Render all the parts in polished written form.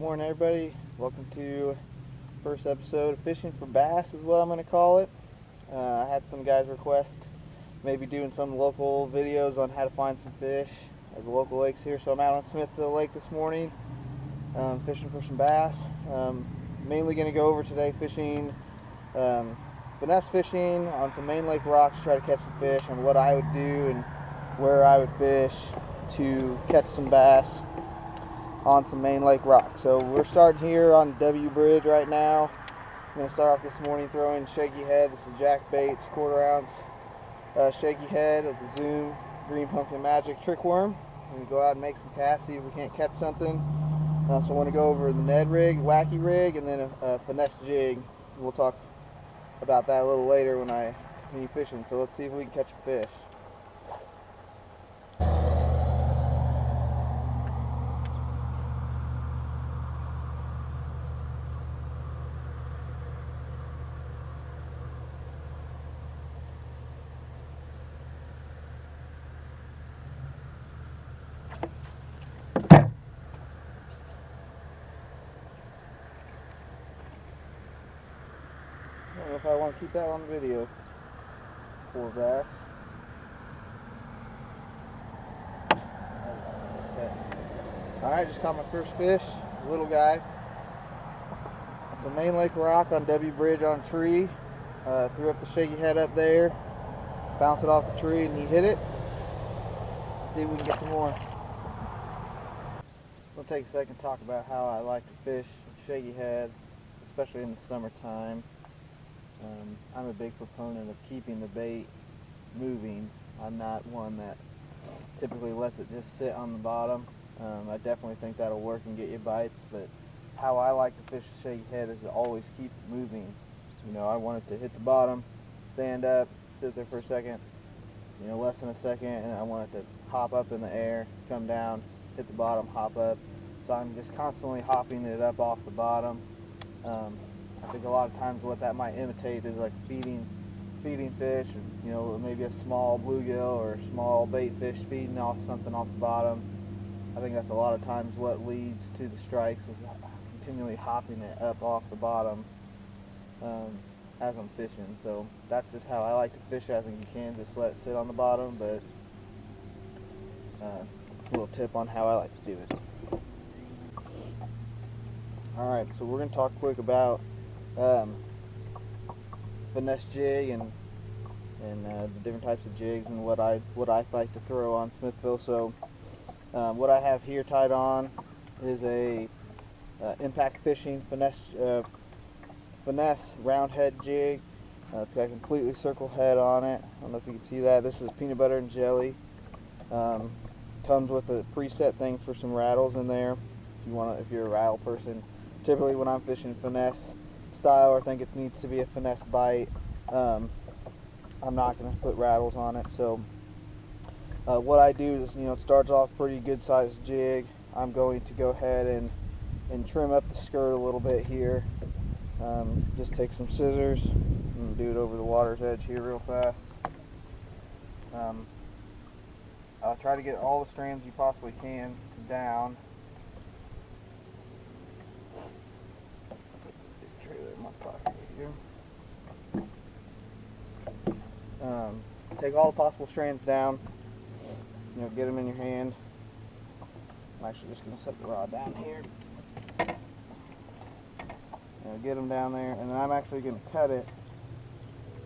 Morning everybody, welcome to first episode of Fishing for Bass is what I'm going to call it. I had some guys request maybe doing some local videos on how to find some fish at the local lakes here, so I'm out on Smithville Lake this morning fishing for some bass. Mainly going to go over today fishing, finesse fishing on some main lake rocks to try to catch some fish, on what I would do and where I would fish to catch some bass on some main lake rock. So we're starting here on W Bridge right now. I'm going to start off this morning throwing shaky head. This is Jack Baits quarter-ounce shaky head of the Zoom Green Pumpkin Magic trick worm. We're going to go out and make some casts, see if we can't catch something. So I want to go over the Ned rig, wacky rig, and then a finesse jig. We'll talk about that a little later when I continue fishing. So let's see if we can catch a fish. I don't know if I want to keep that on video. Poor bass. Alright, just caught my first fish, little guy. It's a main lake rock on W Bridge on a tree. Threw up the shaky head up there, bounced it off the tree, and he hit it. Let's see if we can get some more. We'll take a second to talk about how I like to fish shaky head, especially in the summertime. I'm a big proponent of keeping the bait moving. I'm not one that typically lets it just sit on the bottom. I definitely think that'll work and get you bites, but how I like to fish a shaky head is to always keep it moving. You know, I want it to hit the bottom, stand up, sit there for a second, you know, less than a second, and I want it to hop up in the air, come down, hit the bottom, hop up. So I'm just constantly hopping it up off the bottom. I think a lot of times what that might imitate is like feeding fish, or, you know, maybe a small bluegill or a small bait fish feeding off something off the bottom. I think that's a lot of times what leads to the strikes, is continually hopping it up off the bottom as I'm fishing. So that's just how I like to fish. I think you can just let it sit on the bottom, but a little tip on how I like to do it. Alright, so we're going to talk quick about finesse jig and the different types of jigs and what I like to throw on Smithville. So what I have here tied on is a impact fishing finesse round head jig. It's got a completely circle head on it. I don't know if you can see that. This is peanut butter and jelly. Comes with a preset thing for some rattles in there if you're a rattle person. Typically when I'm fishing finesse style or think it needs to be a finesse bite, I'm not going to put rattles on it. So what I do is, you know, it starts off pretty good sized jig. I'm going to go ahead and trim up the skirt a little bit here. Just take some scissors and do it over the water's edge here real fast. I'll try to get all the strands you possibly can down. Take all the possible strands down, you know, get them in your hand. I'm actually just going to set the rod down here. Get them down there, and then I'm actually going to cut it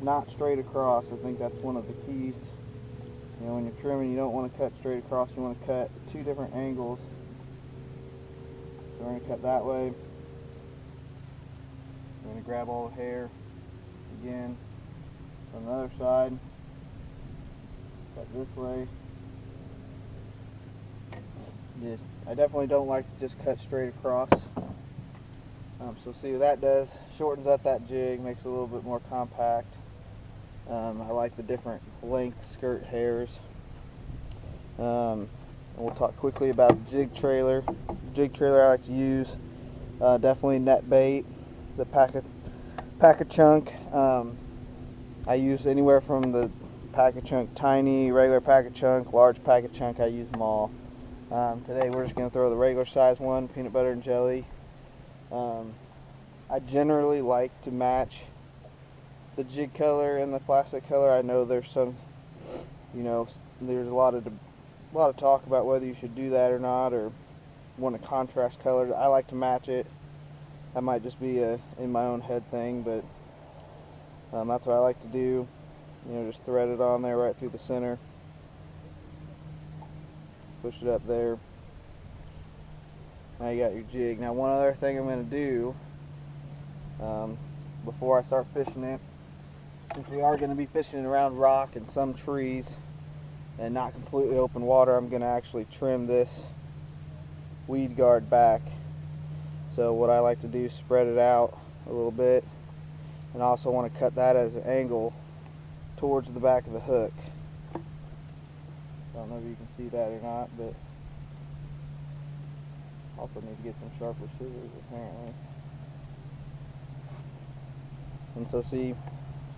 not straight across. I think that's one of the keys. You know, when you're trimming, you don't want to cut straight across. You want to cut two different angles. So we're going to cut that way. We're going to grab all the hair again on the other side. Cut this way. I definitely don't like to just cut straight across. So see what that does. Shortens up that jig, makes it a little bit more compact. I like the different length skirt hairs. And we'll talk quickly about the jig trailer. The jig trailer I like to use, definitely net bait, the pack of chunk. I use anywhere from the pack of chunk tiny, regular pack of chunk, large pack of chunk. I use them all. Today we're just going to throw the regular size one, peanut butter and jelly. Um, I generally like to match the jig color and the plastic color. I know there's some, there's a lot of talk about whether you should do that or not, or want a contrast color. I like to match it. That might just be a in my own head thing, but that's what I like to do. Just thread it on there right through the center. Push it up there. Now you got your jig. Now one other thing I'm going to do before I start fishing it, since we are going to be fishing around rock and some trees and not completely open water, I'm going to actually trim this weed guard back. So what I like to do is spread it out a little bit, and I also want to cut that at an angle towards the back of the hook. I don't know if you can see that or not, but also need to get some sharper scissors apparently. And so see,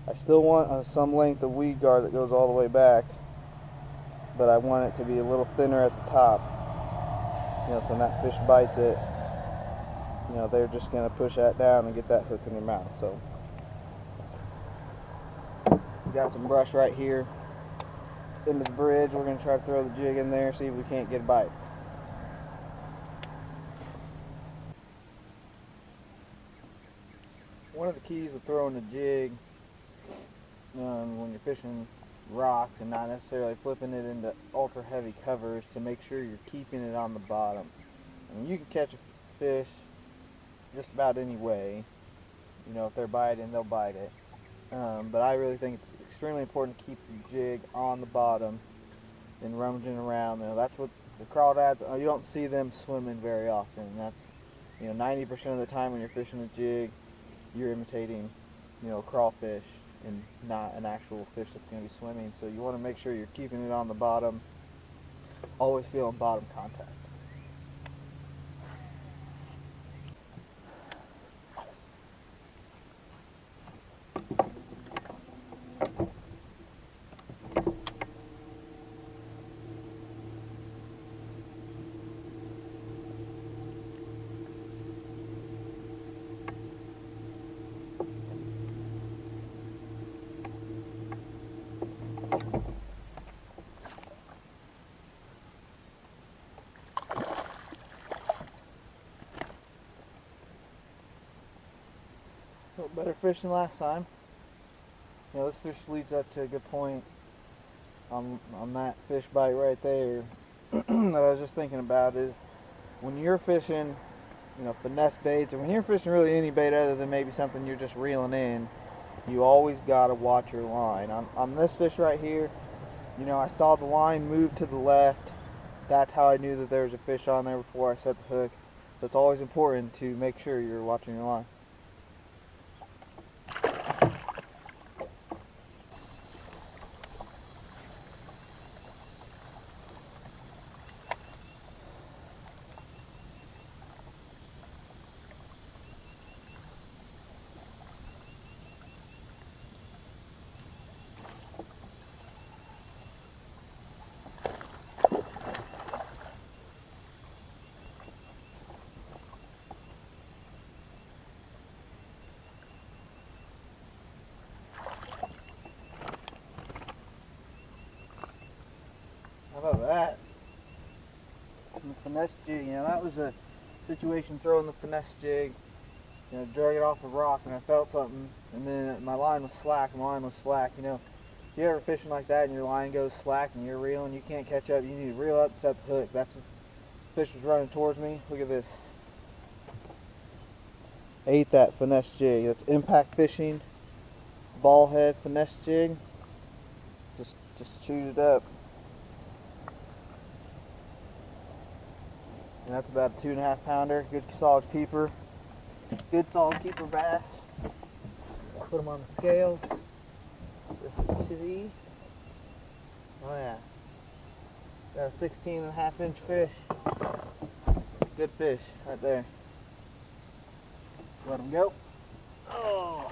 I still want some length of weed guard that goes all the way back, but I want it to be a little thinner at the top. So when that fish bites it, they're just going to push that down and get that hook in their mouth. So we got some brush right here in this bridge. We're going to try to throw the jig in there, see if we can't get a bite. One of the keys to throwing the jig when you're fishing rocks and not necessarily flipping it into ultra heavy covers, to make sure you're keeping it on the bottom. I mean, you can catch a fish just about any way. If they're biting, they'll bite it. But I really think it's extremely important to keep the jig on the bottom and rummaging around. That's what the crawdads, you don't see them swimming very often. That's 90% of the time when you're fishing a jig, you're imitating crawfish and not an actual fish that's going to be swimming. So you want to make sure you're keeping it on the bottom, always feeling bottom contact. A little better fish than last time. This fish leads up to a good point on that fish bite right there that I was just thinking about, is when you're fishing finesse baits, or when you're fishing really any bait other than maybe something you're just reeling in, you always got to watch your line. On this fish right here, I saw the line move to the left. That's how I knew that there was a fish on there before I set the hook. So it's always important to make sure you're watching your line. How about that? And the finesse jig, that was a situation throwing the finesse jig, drug it off a rock, and I felt something, and then my line was slack. If you're ever fishing like that and your line goes slack and you're reeling, you can't catch up, you need to reel up and set the hook. That's what the fish was running towards me. Look at this. Ate that finesse jig. That's impact fishing, ball head finesse jig. Just chewed it up. And that's about a 2.5 pounder. Good solid keeper. Good solid keeper bass. Put them on the scale. Just see. Oh yeah. Got a 16.5-inch fish. Good fish right there. Let him go. Oh.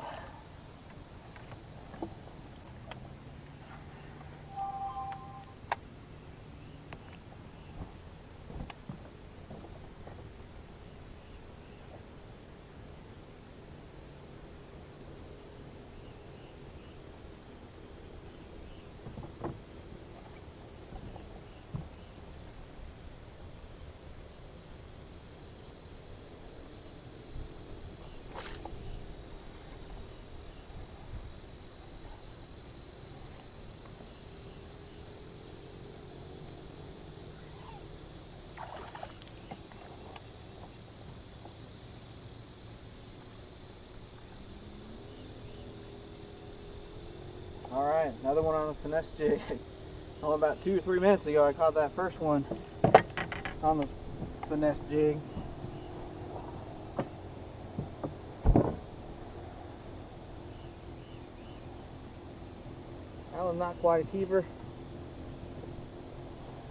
Alright, another one on the Finesse jig. Only about 2 or 3 minutes ago I caught that first one on the Finesse jig. That was not quite a keeper.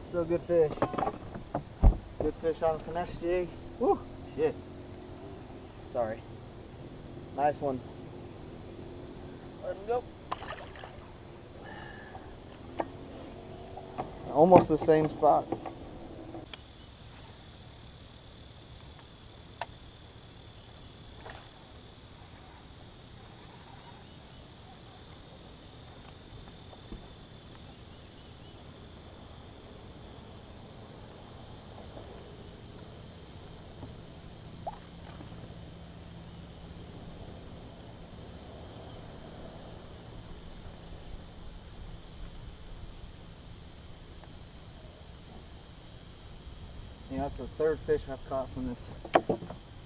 Still good fish. Good fish on the Finesse jig. Woo! Shit. Sorry. Nice one. Let him go. Almost the same spot. You know, that's the third fish I've caught from this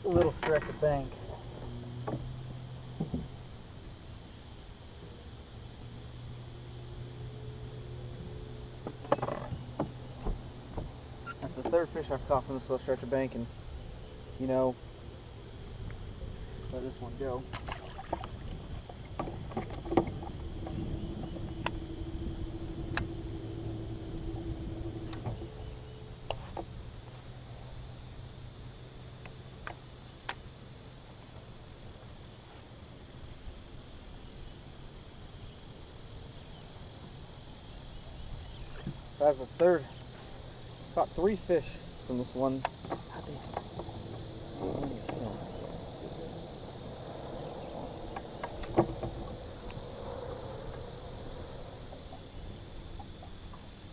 little stretch of bank. That's the third fish I've caught from this little stretch of bank, and you know, let this one go. That's the third. Caught 3 fish from this one.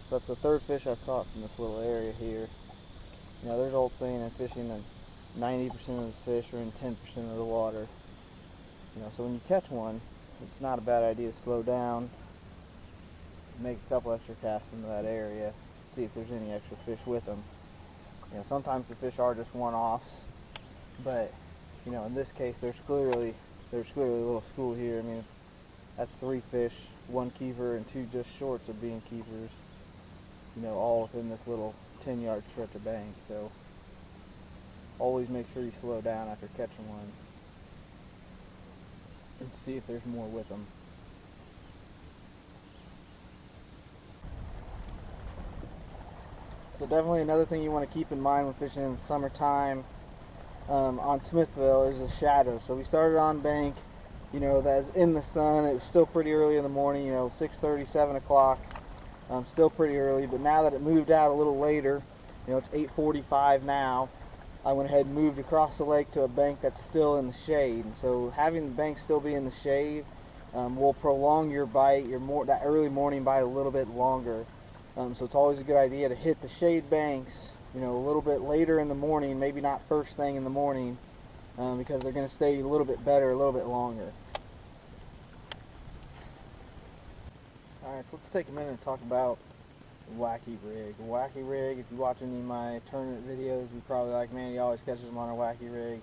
That's the third fish I've caught from this little area here. You know, there's an old saying in fishing that 90% of the fish are in 10% of the water. You know, so when you catch one, it's not a bad idea to slow down, make a couple extra casts into that area, see if there's any extra fish with them. You know, sometimes the fish are just one-offs, but you know, in this case, there's clearly a little school here. I mean, that's 3 fish, 1 keeper, and 2 just shorts of being keepers. You know, all within this little 10-yard stretch of bank. So always make sure you slow down after catching one and see if there's more with them. So definitely another thing you want to keep in mind when fishing in the summertime on Smithville is the shadow. So we started on bank, you know, that's in the sun. It was still pretty early in the morning, you know, 6:30, 7 o'clock. Still pretty early, but now that it moved out a little later, you know, it's 8:45 now, I went ahead and moved across the lake to a bank that's still in the shade. And so having the bank still be in the shade will prolong your bite, that early morning bite, a little bit longer. So it's always a good idea to hit the shade banks, you know, a little bit later in the morning, maybe not first thing in the morning, because they're going to stay a little bit better, a little bit longer. Alright, so let's take a minute and talk about the wacky rig. A wacky rig, if you watch any of my tournament videos, you're probably like, man, he always catches them on a wacky rig.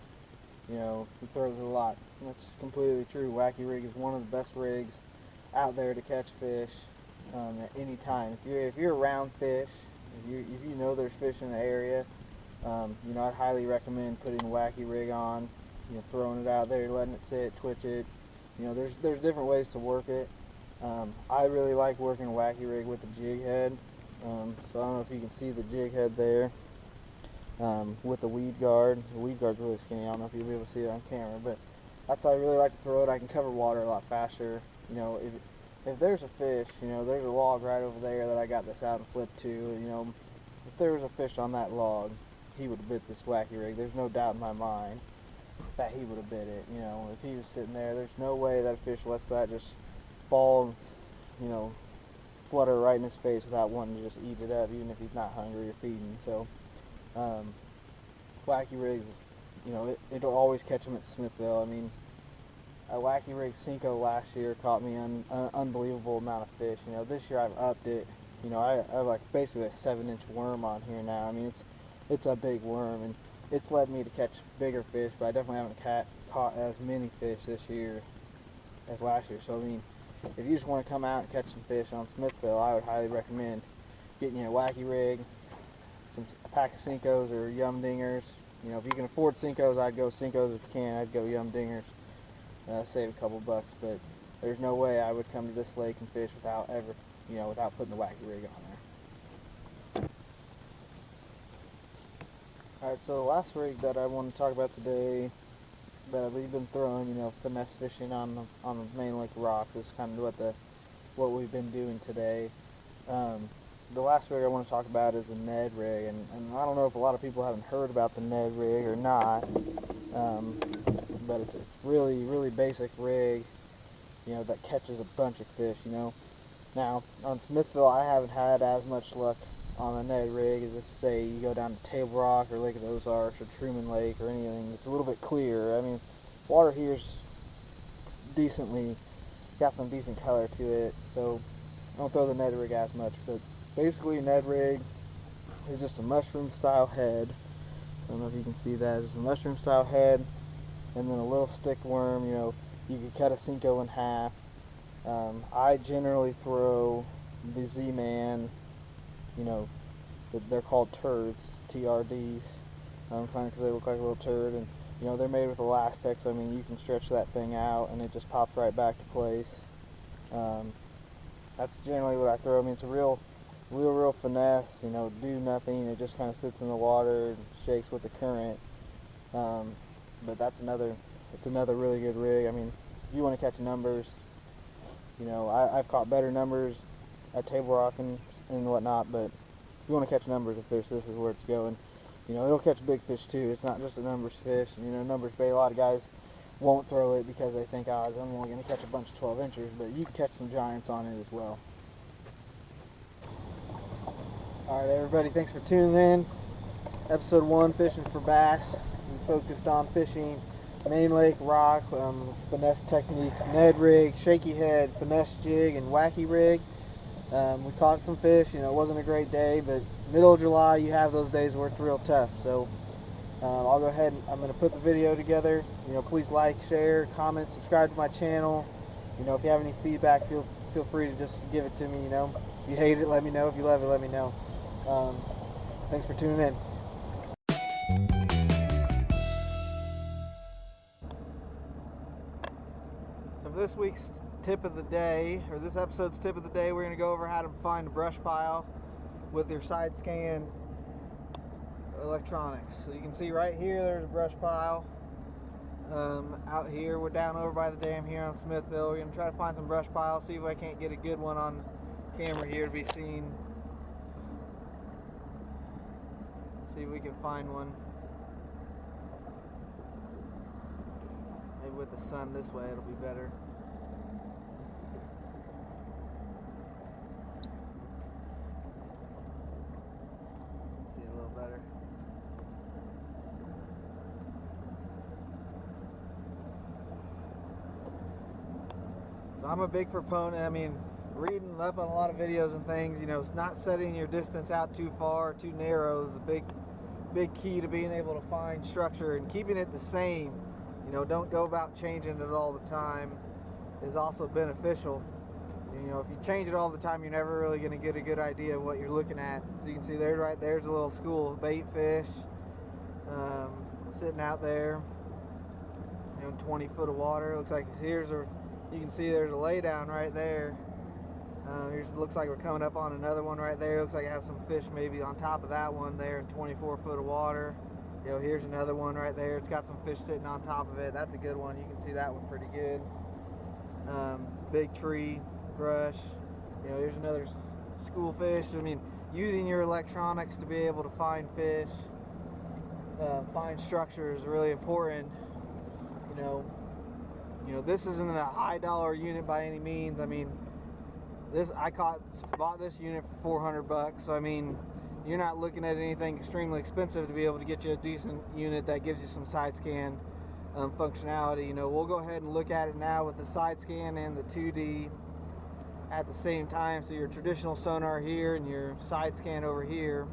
You know, he throws it a lot. And that's completely true. Wacky rig is one of the best rigs out there to catch fish at any time. If you're around fish, if you know there's fish in the area, you know, I'd highly recommend putting a wacky rig on. You know, throwing it out there, letting it sit, twitch it. You know, there's different ways to work it. I really like working a wacky rig with the jig head. So I don't know if you can see the jig head there with the weed guard. The weed guard's really skinny. I don't know if you'll be able to see it on camera, but that's how I really like to throw it. I can cover water a lot faster. You know, if there's a fish, you know, there's a log right over there that I got this out and flipped to. You know, if there was a fish on that log, he would have bit this wacky rig. There's no doubt in my mind that he would have bit it. You know, if he was sitting there, there's no way that a fish lets that just fall and, you know, flutter right in his face without wanting to just eat it up, even if he's not hungry or feeding. So wacky rigs, you know, it'll always catch them at Smithville. I mean, a wacky rig Cinco last year caught me an unbelievable amount of fish. You know, this year I've upped it. You know, I have like basically a 7-inch worm on here now. I mean, it's a big worm, and it's led me to catch bigger fish, but I definitely haven't caught as many fish this year as last year. So I mean, if you just want to come out and catch some fish on Smithville, I would highly recommend getting you a wacky rig, a pack of Cincos or Yum Dingers. You know, if you can afford Cincos, I'd go Cincos. If you can't, I'd go Yum Dingers. Save a couple bucks, but there's no way I would come to this lake and fish without without putting the wacky rig on there. Alright, so the last rig that I want to talk about today that we've been throwing, finesse fishing on the main lake rocks is kind of what we've been doing today. The last rig I want to talk about is a Ned rig, and I don't know if a lot of people haven't heard about the Ned rig or not, but it's really, really basic rig, that catches a bunch of fish, Now, on Smithville, I haven't had as much luck on a Ned rig as if, say, you go down to Table Rock or Lake of the Ozarks or Truman Lake or anything. It's a little bit clearer. I mean, water here's got some decent color to it, so I don't throw the Ned rig as much, but basically a Ned rig is just a mushroom style head. I don't know if you can see that. It's a mushroom style head and then a little stick worm. You could cut a Cinco in half. I generally throw the Z-Man, they're called turds, TRDs, because they look like a little turd, and they're made with elastic, so I mean you can stretch that thing out and it just pops right back to place. That's generally what I throw. I mean, it's a real finesse, do nothing. It just kind of sits in the water and shakes with the current. But it's another really good rig. I mean, if you want to catch numbers, I've caught better numbers at Table Rock and whatnot, but if you want to catch numbers of fish, this is where it's going. It'll catch big fish too. It's not just a numbers fish. Numbers bait, a lot of guys won't throw it because they think, I'm only going to catch a bunch of 12 inchers, but you can catch some giants on it as well. Alright everybody, thanks for tuning in. Episode 1, Fishing for Bass. We focused on fishing main lake rock, finesse techniques, Ned rig, shaky head, finesse jig, and wacky rig. We caught some fish. It wasn't a great day, but middle of July, you have those days where it's real tough. So I'll go ahead and I'm going to put the video together. Please like, share, comment, subscribe to my channel. If you have any feedback, feel free to just give it to me. If you hate it, let me know. If you love it, let me know. Thanks for tuning in. So for this week's tip of the day, or this episode's tip of the day, we're going to go over how to find a brush pile with your side scan electronics. So you can see right here, there's a brush pile. Out here, we're down over by the dam here on Smithville. We're going to try to find some brush piles, see if I can't get a good one on camera here to be seen. See if we can find one. Maybe with the sun this way it'll be better. Let's see a little better. So I'm a big proponent, reading up on a lot of videos and things, it's not setting your distance out too far or too narrow is a big key to being able to find structure, and keeping it the same. Don't go about changing it all the time is also beneficial. If you change it all the time, you're never really going to get a good idea of what you're looking at. So you can see there's a little school of bait fish sitting out there, 20 foot of water. Looks like you can see there's a laydown right there. Looks like we're coming up on another one right there. Looks like it has some fish maybe on top of that one there in 24 foot of water. Here's another one right there. It's got some fish sitting on top of it. That's a good one. You can see that one pretty good. Big tree, brush. Here's another school fish. Using your electronics to be able to find fish, find structure is really important. This isn't a high dollar unit by any means. I bought this unit for $400, so you're not looking at anything extremely expensive to be able to get you a decent unit that gives you some side scan functionality. We'll go ahead and look at it now with the side scan and the 2D at the same time. So your traditional sonar here and your side scan over here,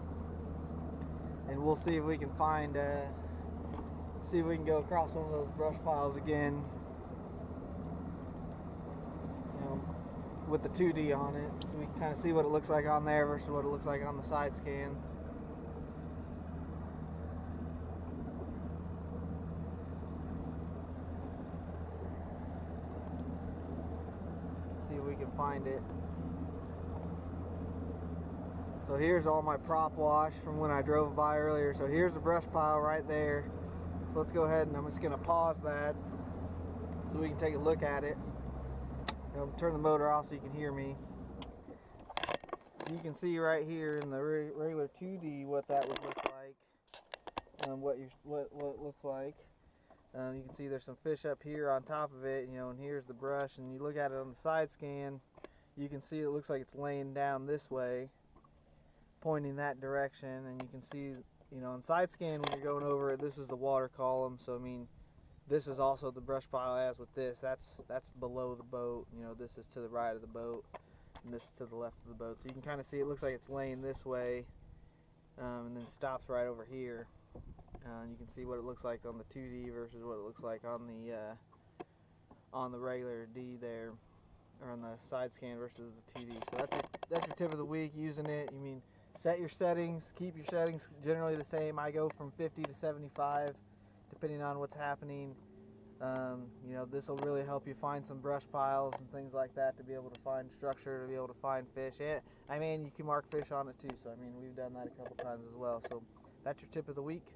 and we'll see if we can find see if we can go across one of those brush piles again. with the 2D on it, so we can kind of see what it looks like on there versus what it looks like on the side scan. See if we can find it. So here's all my prop wash from when I drove by earlier. So here's the brush pile right there. So let's go ahead and I'm just going to pause that so we can take a look at it. I'll turn the motor off so you can hear me. So you can see right here in the regular 2D what that would look like. What it looks like. You can see there's some fish up here on top of it, and here's the brush. And you look at it on the side scan, you can see it looks like it's laying down this way, pointing that direction. And you can see, on side scan when you're going over it, this is the water column. So I mean, this is also the brush pile as with this. That's below the boat. This is to the right of the boat, and this is to the left of the boat. So you can kind of see it looks like it's laying this way, and then stops right over here. And you can see what it looks like on the 2D versus what it looks like on the regular D there, or on the side scan versus the 2D. So that's your tip of the week, using it. Set your settings, keep your settings generally the same. I go from 50 to 75 depending on what's happening. This will really help you find some brush piles and things like that, to be able to find structure, to be able to find fish. And you can mark fish on it too. So we've done that a couple times as well. So that's your tip of the week.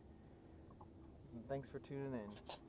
And thanks for tuning in.